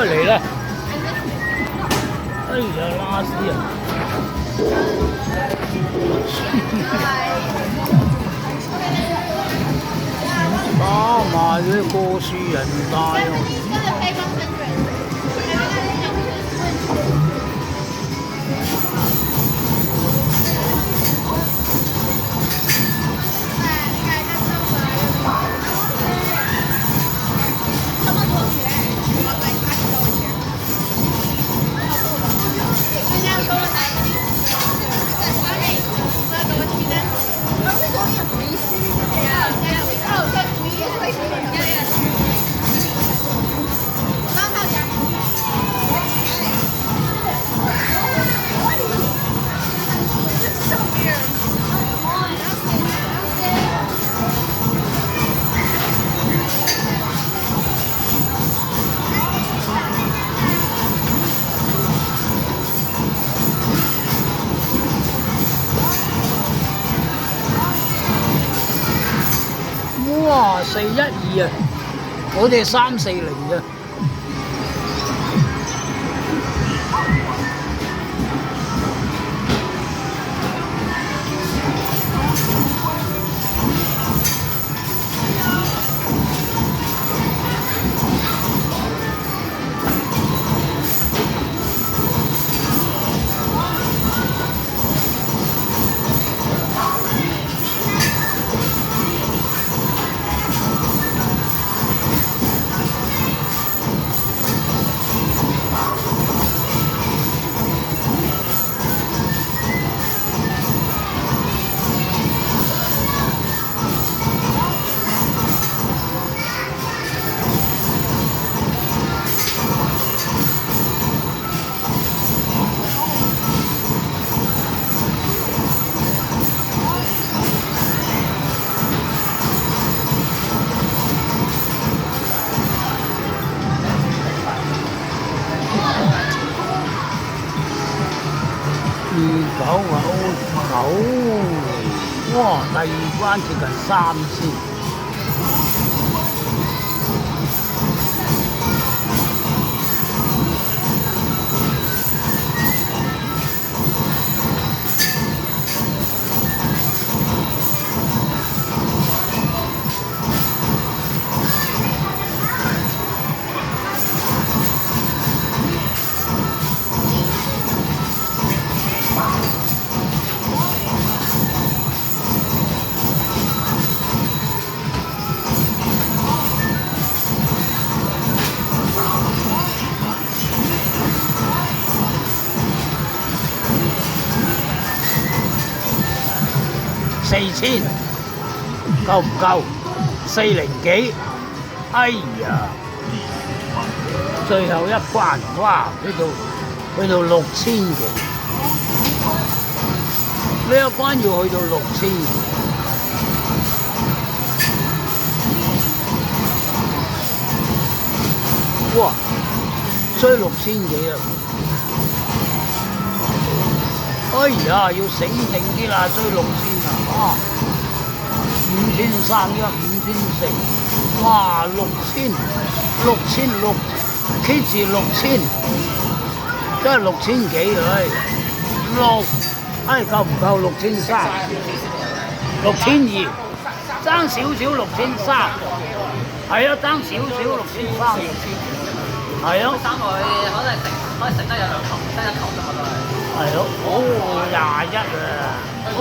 嚟啦！哎呀，拉屎啊！打埋啲過樹人帶喎。哇！412啊，我哋340啫。29啊，O9，哇！第二關接近3000。4000夠唔夠？40幾？哎呀！最後一關，哇！去到6000幾，呢一關要去到6000幾。哇！追6000幾啊！哎呀，要醒定啲啦，追6000啊！5300，哇！6000，keep 住6000，真係6000幾唉！6，唉夠唔夠6300？6200，爭少少6300，係啊，爭少少6300，係啊。3個可以食得有2球，得1球啫嘛都係。係咯，21啊，12。